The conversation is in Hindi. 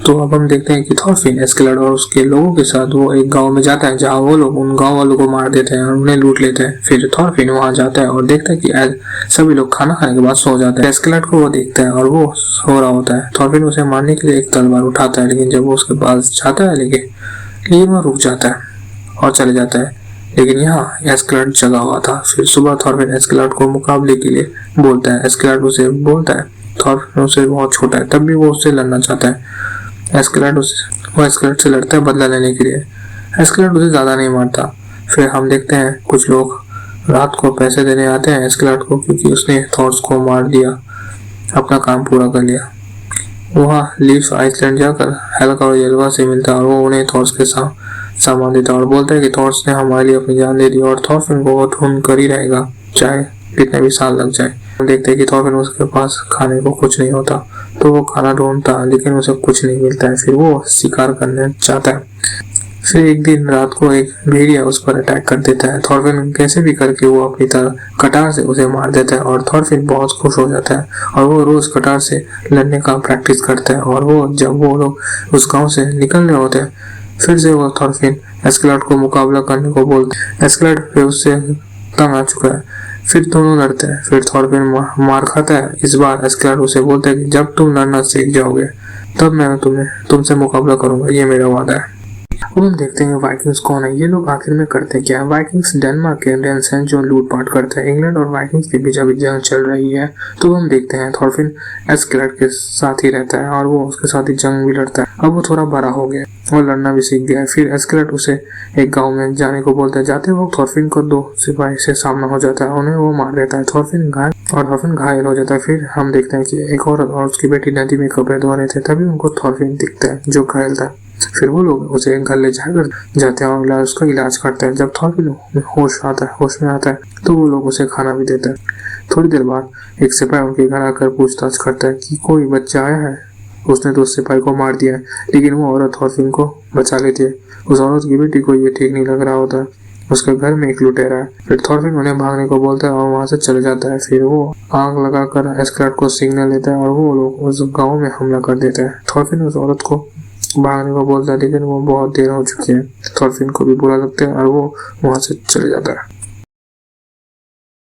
तो अब हम देखते हैं कि थॉरफिन एस्केलाड और उसके लोगों के साथ वो एक गांव में जाता है जहां वो लोग उन गांव वालों को मार देते हैं और उन्हें लूट लेते हैं। फिर थॉरफिन वहां जाता है और देखता है कि सभी लोग खाना खाने के बाद सो जाते हैं। एस्केलाड को वो देखता है और वो सो रहा होता है। थॉरफिन उसे मारने के लिए एक तलवार उठाता है, लेकिन जब वो उसके पास जाता है लेकिन वो रुक जाता है और चले जाता है। लेकिन यहाँ एस्केलाड जगा हुआ था। फिर सुबह थॉरफिन एस्केलाड को मुकाबले के लिए बोलता है। एस्केलाड उसे बोलता है, थॉरफिन उससे बहुत छोटा है तब भी वो उससे लड़ना चाहता है। एस्केलाड से लड़ता है बदला लेने के लिए। एस्केलाड उसे ज्यादा नहीं मारता। फिर हम देखते हैं कुछ लोग रात को पैसे देने आते हैं एस्केलाड को, क्योंकि उसने थॉर्स को मार दिया, अपना काम पूरा कर लिया। वहाँ लीव्स आइसलैंड जाकर हेल्का और येल्वा से मिलता है और वो उन्हें थॉर्स के सामान देता है और बोलता है कि थॉर्स ने हमारे लिए अपनी जान दे दी और थॉरफिन को वो ढूंढ कर ही रहेगा, चाहे कितने भी साल लग जाए। हम देखते हैं कि थॉरफिन उसके पास खाने को कुछ नहीं होता, तो वो खाना ढूंढता है लेकिन उसे कुछ नहीं मिलता है। फिर वो शिकार करने चाहता है। फिर एक दिन रात को एक भेड़िया उस पर अटैक कर देता है। थॉरफिन कैसे भी करके वो अपनी तरह कटार से उसे मार देता है और थॉरफिन बहुत खुश हो जाता है और वो रोज कटार से लड़ने का प्रैक्टिस करता है। और वो जब वो लोग उस गांव से निकलने होते हैं, फिर से वो थॉरफिन एस्केलाड को मुकाबला करने को बोलते हैं। एस्केलाड फिर उससे तंग आ चुका है। फिर दोनों लड़ते हैं। फिर थॉरफिन मार खाता है। इस बार एस्केलाड उसे बोलता है कि जब तुम लड़ना सीख जाओगे तब मैं तुमसे मुकाबला करूंगा, ये मेरा वादा है। अब हम देखते हैं वाइकिंग्स कौन है, ये लोग आखिर में करते क्या है। वाइकिंग्स डेनमार्क के डेन्स हैं जो लूटपाट करते हैं। इंग्लैंड और वाइकिंग्स के बीच अभी जंग चल रही है। तो हम देखते हैं थॉरफिन एस्केलाड के साथ ही रहता है और वो उसके साथ ही जंग भी लड़ता है। अब वो थोड़ा बड़ा हो गया, वो लड़ना भी सीख गया है। फिर एस्केलाड उसे एक गाँव में जाने को बोलता है। जाते वक्त थॉरफिन को 2 सिपाही से सामना हो जाता है, उन्हें वो मार देता है। थॉरफिन घायल हो जाता है। फिर हम देखते हैं कि एक औरत और उसकी बेटी नदी में कपड़े धो रहे थे, तभी उनको थॉरफिन दिखता है जो घायल था। फिर वो लोग उसे एक घर ले जाते हैं और उसका इलाज करते हैं। जब थॉरफिन होश में आता है तो वो लोग उसे खाना भी देते हैं। थोड़ी देर बाद एक सिपाही उनके घर आकर पूछताछ करता है कि कोई बच्चा आया है। उसने तो उस सिपाही को मार दिया है, लेकिन वो औरत थॉरफिन को बचा लेती है। उस औरत की बेटी को ये ठीक नहीं लग रहा होता है, उसके घर में एक लुटेरा है। फिर थॉरफिन उन्हें भागने को बोलता है और वहां से चले जाता है। फिर वो आग लगाकर एस्केलाड को सिग्नल देता है और वो लोग उस गाँव में हमला कर देते हैं। थॉरफिन उस औरत को भागने को बोलता है, लेकिन वो बहुत देर हो चुकी है। थॉरफिन को भी बुरा लगता है और वो वहां से चले जाता है।